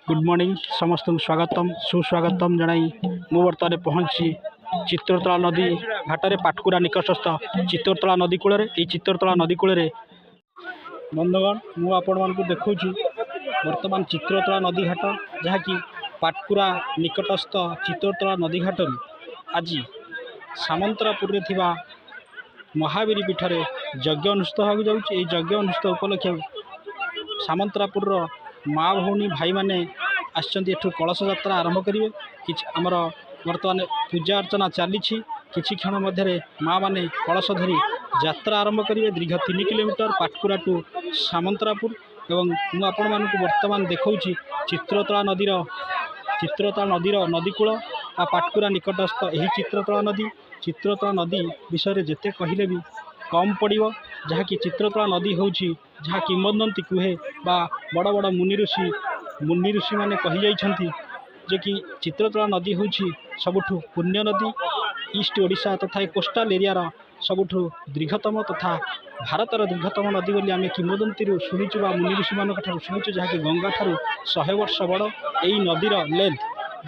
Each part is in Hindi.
गुड मॉर्निंग समस्त स्वागतम सुस्वागतम जनाई मु बर्तमान पहुँची चित्रतला नदी घाटे पाटकुरा निकटस्थ चित्रतला नदी कूल चित्रतला नदी कूल बंधुगण मुझे देखा बर्तमान चित्रतला नदी घाट जहाँकि पाटकुरा निकटस्थ चित्रतला नदी घाट आज सामंतरापुर महावीर पीठ यज्ञ अनुष्ठित होगा जाऊँगी। यज्ञ अनुष्ठित उपलक्षे सामंतरापुर माँ भौणी भाई मैंने आसछन्ति एठु कलश यात्रा आरंभ करेंगे। कि आमर बर्तमान पूजा अर्चना चली किछि क्षण मध्य माँ मैंने कलश धरी यात्रा आरंभ करेंगे। दीर्घ 3 किलोमीटर पाटकुरा टू सामंतरापुर एवं मुझे आपण मानक बर्तमान देखा चित्रतला नदीर नदीकूल पाटकुरा निकटस्थ यही चित्रतला नदी विषय जेते कहले भी कम पड़ो। जहाँकि चित्रतला नदी हूँ जहाँ किंवदंती कहे बा बड़ बड़ मुनि ऋषि मैंने कही जाइछन्ति जे कि चित्रतला नदी हूँ सबुठु पुण्य नदी ईस्ट ओडिशा तथा कोस्टाल एरियार सबुठु दीर्घतम तथा भारतर दीर्घतम नदी बोली आम किंवदंती शुणुचु बा मुनि ऋषि मान शुणुचु जहाँकि गंगा ठारू 100 वर्ष बड़ यही नदीर लेंथ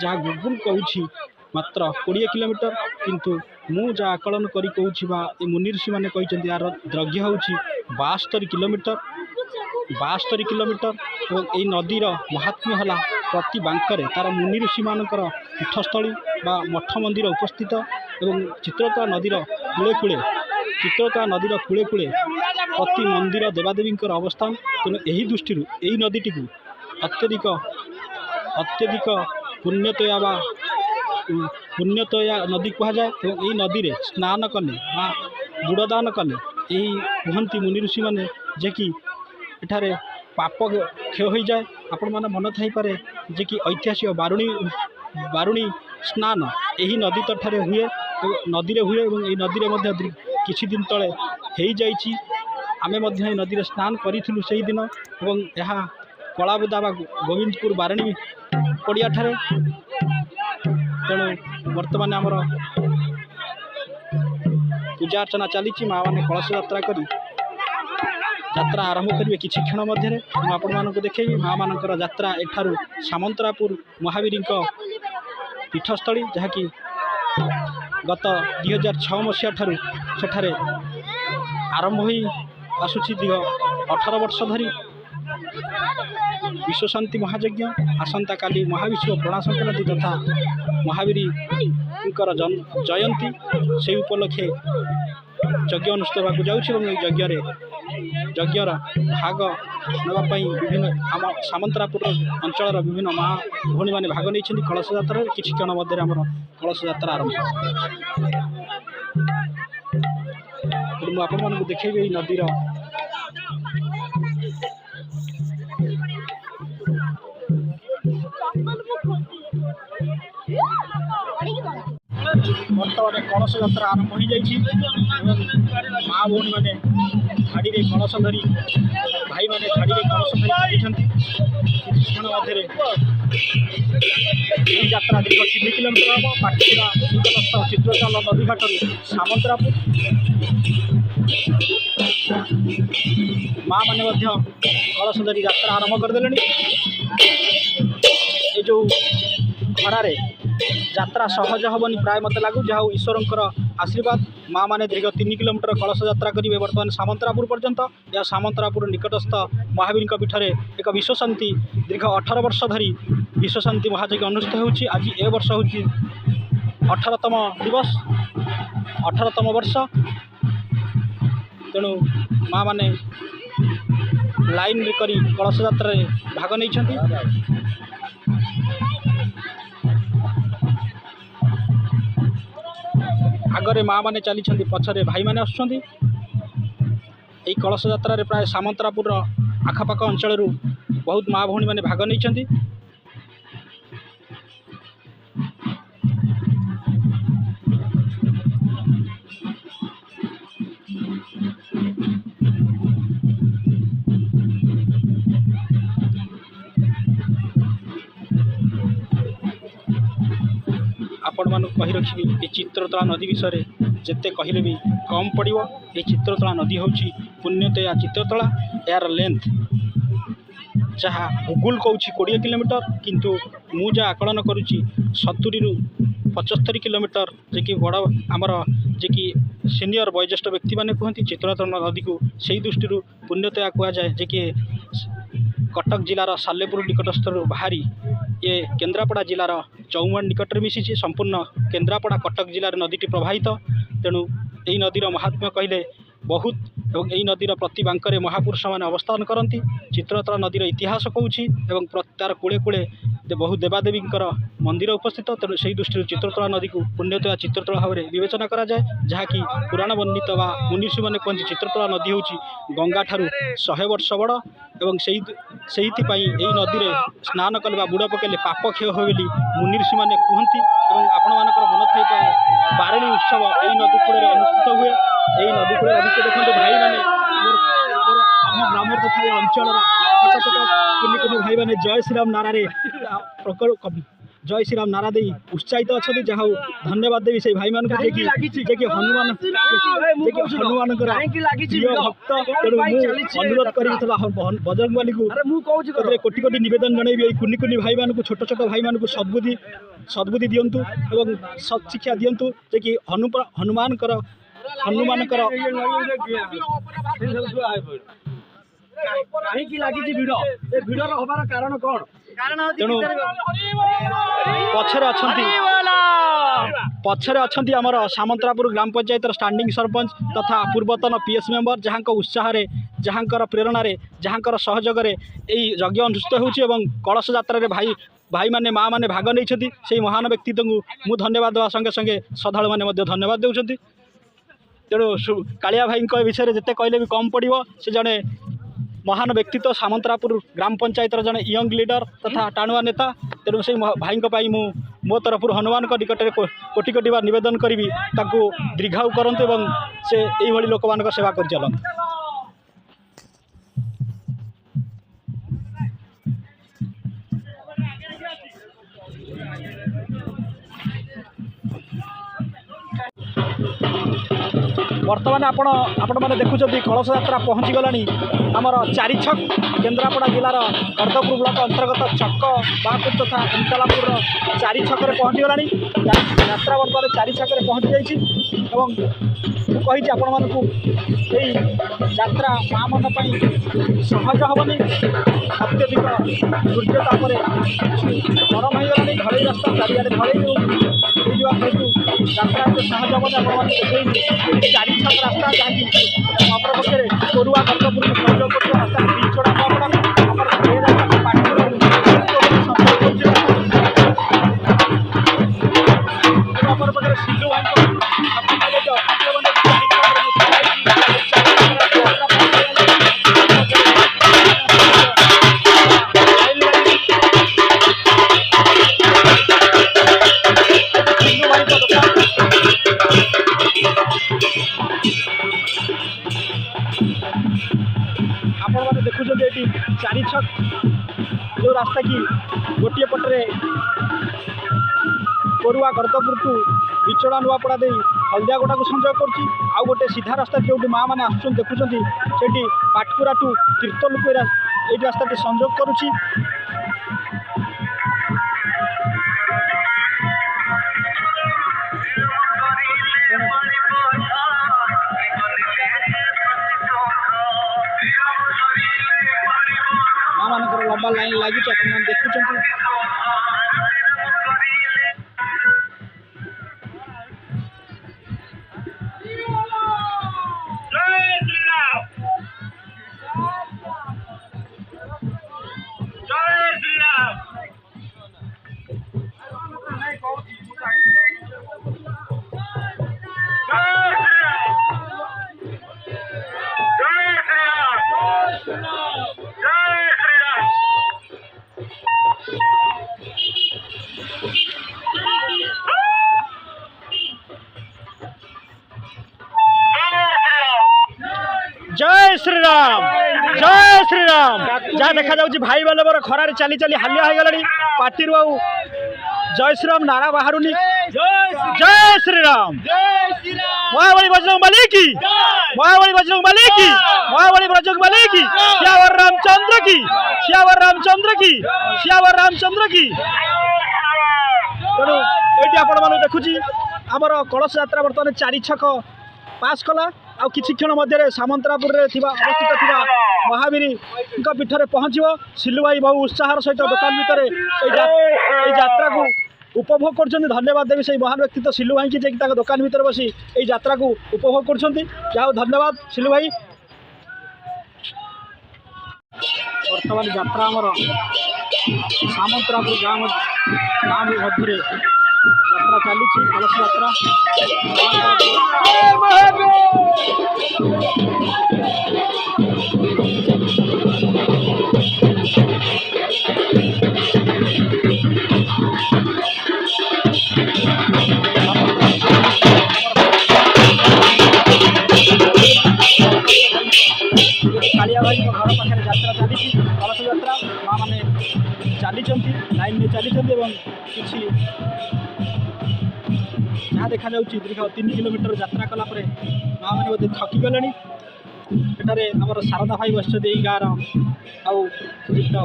जहाँ गूगल कहूँ मात्र 20 किलोमीटर किंतु मु जहाँ आकलन करी कहूँ मुनि ऋषि मैंने कहते यार दैर्घ्य हूँ 72 किलोमीटर और यही नदीर महात्म्य है प्रति बांकर तार मुनि ऋषि मानकर पीठस्थली बा मठ मंदिर उपस्थित एवं चित्रतला नदीर कूले कूले प्रति मंदिर देवादेवी अवस्थान। तेणु यही दृष्टि यही नदीटी को अत्यधिक पुण्यतया नदी कह जाए। यही नदी रे स्नान कले बुड़दान कले यही कहती मुनि ऋषि मैंने जे कि एठारे पाप क्षय हो जाए। आपण मैंने मन थईपे जे कि ऐतिहासिक बारुणी स्नान यही नदी तट हुए नदी रे हुए और नदी रे किछि दिन तले हो जाइछि। आमे मध्य नदी रे स्नान करिथिलु सेही दिन एवं यह कलाबुदा बा गोविंदपुर बारणी पड़िया ठारे। तेणु वर्तमान आमर पूजा अर्चना चली माँ मैंने कलश यात्रा करी यात्रा आरंभ करेंगे। किछि क्षण मध्य आपण मानक देखी माँ मानकर यात्रा एठारू सामंतरापुर महावीर पीठस्थली जहाँकि गत 2006 मसीहा ठारू सेठारे आरंभ हो आसुछि। दीर्घ 18 वर्ष धरी विश्वशांति महायज्ञ आसंता काली महाविश्व प्रणा संक्रांति तथा महावीर जयंती से उपलक्षे यज्ञ अनुष्ठित होगा जाऊँगी। यज्ञर भाग नापी विभिन्न आम सामंतरापुर अंचल विभिन्न माँ भौणी मैंने भाग नहीं कलश यात्रा किसी क्षण मध्य आम कलश यात्रा आरंभ। मुझे आपण मानक देखेबी नदीर बर्तमान कलश यात्रा आरंभ हो जाइए। माँ भौणी मैंने धाड़ी में कलश धरी भाई मैंने धाड़ी में कलश धरी क्षण मध्य यात्रा दीर्घ 3 किलोमीटर हम पाटकुरा निकटस्थ चित्रतला नदी घाट सामंतरापुर माँ मैंने कलश धरी यात्रा आरंभ करदे। ये जो खरारे यात्रा सहज हेनी प्राय मत लगू जहाँ ईश्वर आशीर्वाद माँ मैंने दीर्घ 3 किलोमीटर कलश यात्रा करेंगे बर्तमान सामंतरापुर पर्यंत। या सामंतरापुर निकटस्थ महावीर पीठ में एक विश्वशांति दीर्घ 18 वर्ष धरी विश्वशांति महायज्ञ अनुष्ठित होउछि। आज ए वर्ष हूँ 18तम दिवस 18तम वर्ष। तेणु माँ मैंने लाइन करी कलश यात्रा भाग नहीं। आगरे माँ मैंने चली पछरे भाई मैंने आसुँच। यही कलश यात्रा प्राय सामंतरापुर आखपाख अंचल बहुत माँ भौणी मैंने भाग नहीं। आपण मानक कही रखी ये चित्रतला नदी विषय जिते कहले भी कम पड़ो। ये चित्रतला नदी हूँ पुण्यतया चित्रतला यार लेंथ जहाँ गूगल कौच 20 किलोमीटर किंतु मु जहाँ आकलन करुच्ची 70 रु 75 किलोमीटर जे कि बड़ आमर जे कि सीनियर वयोज्येष्ठ व्यक्ति मैंने कहते चित्रतला नदी को से दृष्टि पुण्यतया कहुए जे कि कटक जिलार सालेपुर निकटस्थ बाहरी ये केन्द्रापड़ा जिलार चौमण निकट में मिसी संपूर्ण केन्द्रापड़ा कटक जिले में नदी प्रवाहित तेणु यही नदीर महात्म्य कहले बहुत और यही नदीर प्रति बांकरे महापुरुष मैंने अवस्थान करती चित्रतला नदीर इतिहास कहूँ तार कूले कूले बहुत देवादेवी मंदिर उपस्थित तेणु से दृष्टि चित्रतला नदी को पुण्यतया चित्रतला भाव में विवेचना करा जाए जहाँकि पुराण वर्णित व मुनिषी मैंने कहते चित्रतला नदी हूँ गंगा ठारू 100 वर्ष बड़ और से यही नदी में स्नान कले बुड़ पकेले पाप क्षय हो बोली मुनिषी मैंने कहती आपण मानकर मन थी बारेणी उत्सव यही नदी कूल अनुष्ठित हुए यही नदी कूल अभिषेक देखते भाई मैंने आम ग्राम तथा अंचल छोट छोट कुनि कुनि भाई मैंने जय श्रीराम नारे जय श्रीराम नारा दे उत्साहित अच्छा जहाँ धन्यवाद देवी से भाई मान कि हनुमान भक्त तेणु अनुरोध कर बजरंग बाली को कोटि कोटि नवेदन जनइबी कुनि कुनि भाई मान छोट छोट भाई मान सद्बुद्धि दिंतु और सत्शिक्षा दिंतु जे कि हनुमान तेणु पछरे अच्छा आमर सामंतरापुर ग्राम पंचायत स्टैंडिंग सरपंच तथा पूर्वतन पीएस मेंबर जहाँ उत्साह जहाँ प्रेरणा जहाँ सहयोग यही यज्ञ अनुष्ठित होती कलश यात्रा भाई भाई माने माँ मैंने भाग नहीं से महान व्यक्तित्व को मुझे धन्यवाद देवा संगे संगे श्रद्धालु मैंने धन्यवाद देउछंती तेणु कालिया भाई विषय जिते कहले भी कम पड़ो से जड़े महान व्यक्तित्व सामंतरापुर ग्राम पंचायत जड़े यंग लीडर तथा टाणुआ नेता तेणु से भाई मो तरफ हनुमान निकट में कोटि कोटि बार नवेदन करी दीर्घायु करते से यही लोक मान सेवा कर चलते। बर्तमान आपण मैंने देखुं कलश यात्रा पहुँची गलानी आमर चारि छक केन्द्रापड़ा जिलार अर्धपुर ब्लॉक अंतर्गत चक बापुर तथा इंतालापुर चारि छक पहुँची गलानी यात्रा बर्तमान चारि छक पहुँची जाइए कही आपण मानू यात्रा माँ मन सहज हेनी अत्यधिक दुर्गताप गरम हो गलानी ढलई रास्ता चारिआडे ढलई यात्रा सहज हेनी चारि छक रास्ता जहाँकि अपरपक्षे कोरुआ कर्तपुर सहयोग कर रास्ता बिचड़ा अपरपक्षे सिंधु चारि छक जो रास्ता की गोटे पटरे कोरुआ कर्तपुर को बिचड़ा नुआपड़ा दे हल्दियागोड़ा को संयोग कर गोटे सीधा रास्ता जो माँ मैंने आसुन देखुं से पाटकुरा टू तीर्थल को ये रास्ता संयोग करुच्ची लंबा लाइन लगी देखुं जय श्री राम जहाँ देखा जाऊँ भाई बालवर खरार चली चली हालिया हो गला पार्टी जय श्री राम नारा बाहर जय श्री राम। महाबली बजरंगबली की, महाबली बजरंगबली की, महाबली बजरंगबली की, सियावर रामचंद्र की, सियावर रामचंद्र की, सियावर रामचंद्र की। तेणु ये आपण मान देखुची आमर कलश यात्रा बर्तमान 4 छक पास कला आ किछि क्षण मध्य सामंतरापुर अवस्थित थिबा महावीरी पीठरे पहुँचो। सिल्लू भाई बहु उत्साहर सहित दुकान भितर यात्रा को उपभोग कर। धन्यवाद देवी से महान व्यक्तित्व सिल्लू भाई की जे दुकान भितर बसी ये यात्रा को उपभोग कर। धन्यवाद सिल्लू भाई। वर्तमान यात्रा आमर सामंतरापुर गाँव मध्य यात्रा चली कलश यात्रा। कालिया भाई घर पाखे यात्रा चली कलश यात्रा माँ मैंने चली लाइन में चली किसी जहाँ देखा दीर्घ 3 किलोमीटर यात्रा कलापर माँ मैंने थकी गले। एठार आमर शारदा भाई बस गाँव आउट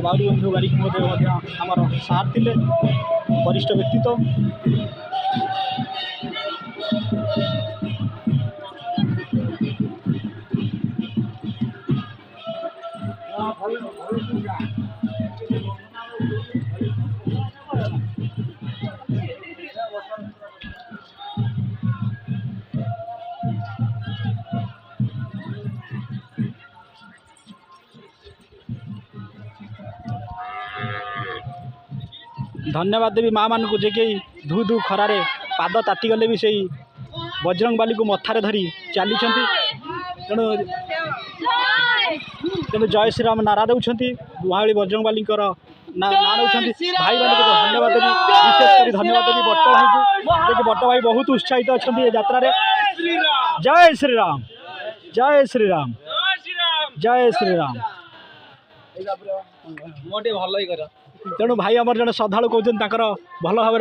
बाउरी बंधु बारिक महोदय आमर सार थे वरिष्ठ व्यक्तित्व। धन्यवाद देवी माँ मान को जे धू धू खरारे पाद ताती गले भी सही बजरंगबली को मथारे धरी चली। तेणु तेणु जय श्रीराम नारा दौरान महाबली बजरंगबली ना नौकरी भाई मान को धन्यवाद देवी। विशेषकर धन्यवाद देवी बट्ट भाई को बट्ट भाई बहुत उत्साहित अच्छा यात्रा। जय श्रीराम जय श्रीराम जय श्रीराम। तेणु भाई आमर जड़े श्रद्धा कहते भल भाव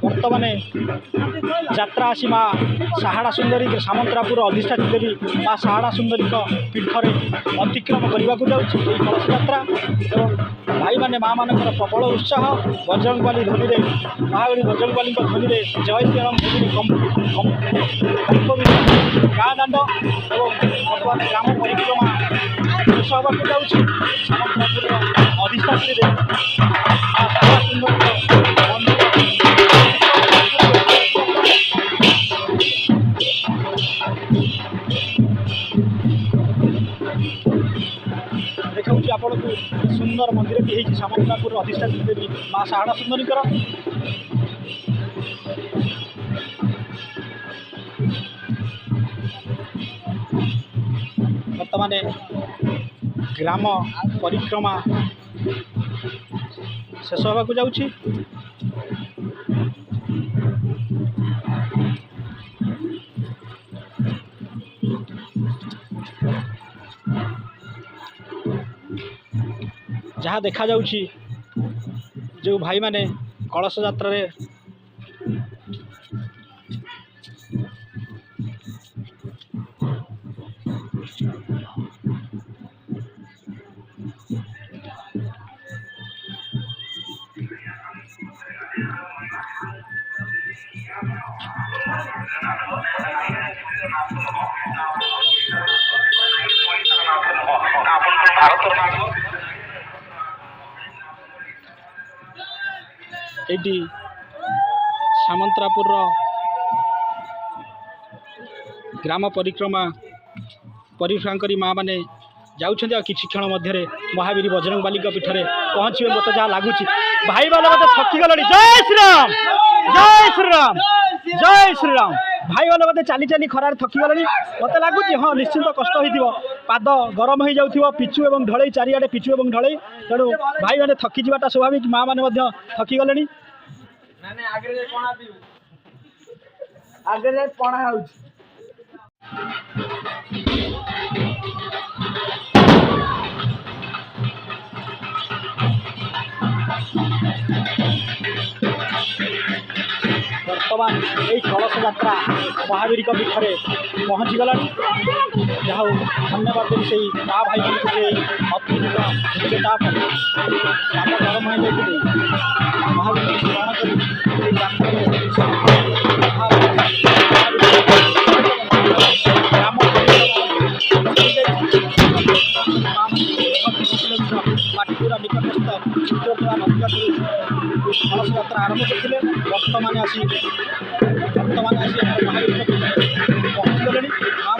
बर्तमान यात्रा आसी माँ साहाड़ा सुंदरी सामंतरापुर अधिष्ठात्री देवी माँ साहाड़ा सुंदरी पीठरे अतिक्रम करने को जाऊँगी कलश यात्रा। और भाई मैंने माँ मान प्रबल उत्साह बजरंगबली ध्वनि महाबली बजरंगबली ध्वनि जय श्रीराम ध्वनि गाँ दाण्ड और बर्तमान ग्राम परिक्रमा शेष होगा जाऊँगी सामंतरापुर अधिष्ठात्री देवी माँ साहाड़ा सुंदरी देखा आपण को सुंदर मंदिर भी है सामंतरापुर अधिष्ठात्री देवी माँ साहाड़ा सुंदरी। बर्तमान ग्राम परिक्रमा शेष होगा जाऊँगी। जहाँ देखा जाउछि जो भाई माने कलश यात्रा रे एटी सामंतरापुर ग्राम परिक्रमा परिक्रमा करी माँ मैंने जाऊँच किसी क्षण मध्य महावीर बजरंगबली पीठरे पहुँचे मत जहाँ लगुच भाई मैंने मत थकी गले। जय श्रीराम जय श्रीराम जय श्रीराम। भाई मैंने मत चली चली खरार थकी गले मत लगुच हाँ निश्चिंत कष्ट हो पाद गरम हो जाऊ पिचु और ढलई चारिआडे पिचु और ढलई। तेणु भाई मैंने थकी जावाटा स्वाभाविक माँ मैंने थकी गले। आगे पणा हो बर्तमान यही कलश यात्रा महावीर पीठे पहुँचीगला जहाँ धन्यवाद देवी से माँ भाई अत्युत उच्चता राम गरम हो जाते महावीर स्मरण पाटकुरा निकटस्थ चित्रतोला नदी घाटी कलश यात्रा आरंभ करते वर्तमान आसी महावीर पहुँचीगले माँ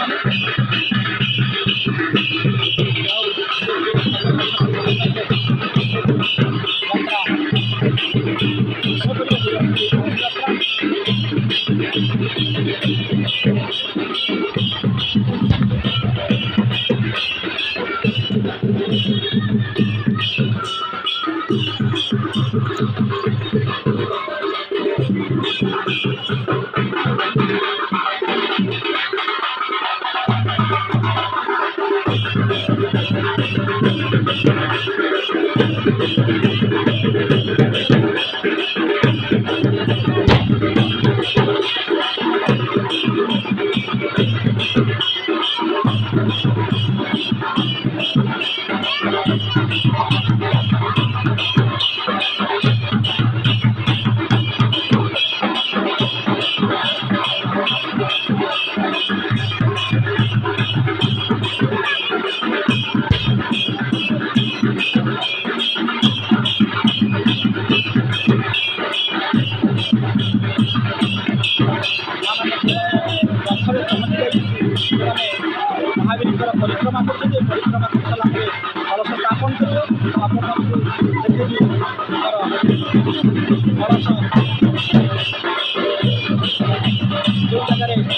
महावीर परिक्रमा कर परिक्रमा कर सारा कलश स्थापन कर कलश जो जगह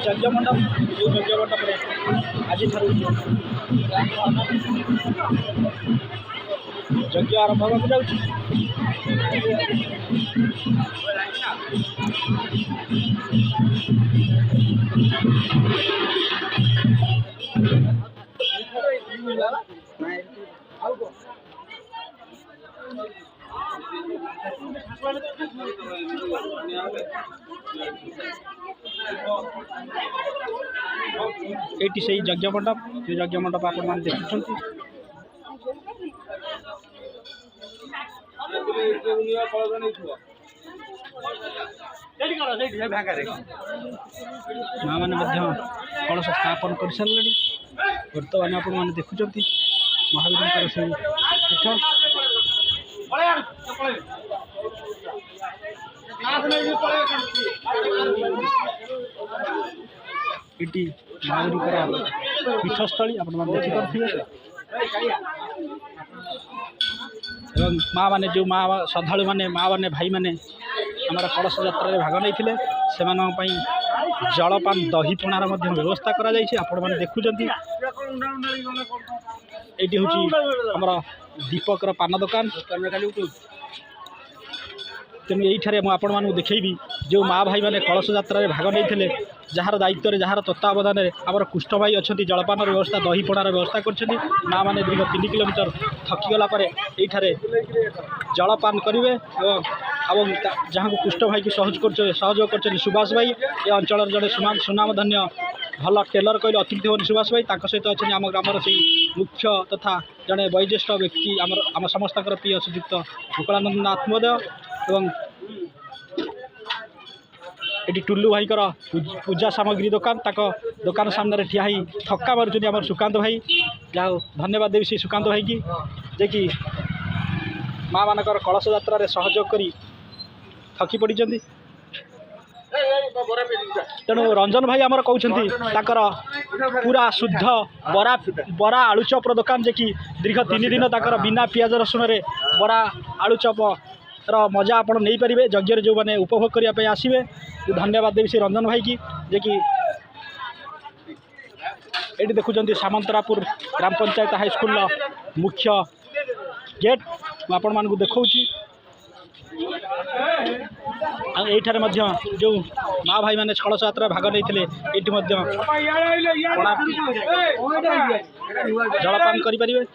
यज्ञ मंडप जो यज्ञ मंडप आज यज्ञ आरंभ होगा जाऊँ ये से यज्ञ मंडप जो यज्ञ मंडप आप देखुं माँ मैंने कलश स्थापन कर सारे बर्तमान आप देखुं महावीर से पीठ ये महावीर पीठस्थली आप देखिपे माँ मैंने जो माँ श्रद्धालु मैंने माँ मैंने भाई मैंने आम कलश यात्रा भाग नहीं से जलपान दही पणार व्यवस्था कर देखुं ये हूँ आमर दीपकर पान दुकान तेणु यही मुझे देखी जो माँ भाई मैंने कलश यात्रा भाग नहीं जार दायित्व जार तत्वावधान में आमर कुष्ठ भाई अच्छा जलपान व्यवस्था दही पड़ार व्यवस्था कर माँ मैंने दीर्घ 3 किलोमीटर थकीगला ये जलपान करेंगे जहाँ को कुष्ठ भाई की सहयोग कर सुभाष भाई ये अंचल जड़े सुनामधन्य भल टेलर कहले अतिथि भवन सुभाष भाई सहित अच्छे आम ग्रामर से मुख्य तथा जड़े वयोज्येष्ठ व्यक्ति आम समस्त प्रिय श्रीजुक्त गोकुलानंद नाथ महोदय एवं ये टुल्लू भाई पूजा सामग्री दुकान दुकान सामने ठिया ही थक्का मारुँच आम सुकांत भाई जहाँ धन्यवाद देवी सुकांत भाई की जे कि माँ मानकर कलश यात्रा सहयोग करी थकी पड़ी। तेणु रंजन भाई आमर कहते पूरा शुद्ध बरा बरा आलुचपर दुकान जे कि दीर्घ 3 दिन बिना पियाज रसुण बरा आलुचप मजा आप नहीं पारे यज्ञ जो मैंने उपभोग करने आसवे धन्यवाद देवी से रंजन भाई की जे कि ये देखुं सामंतरापुर ग्राम पंचायत हाईस्कल मुख्य गेट आपण मानक देखा ये जो माँ भाई मैंने कलश यात्रा भाग नहीं जलपान करें।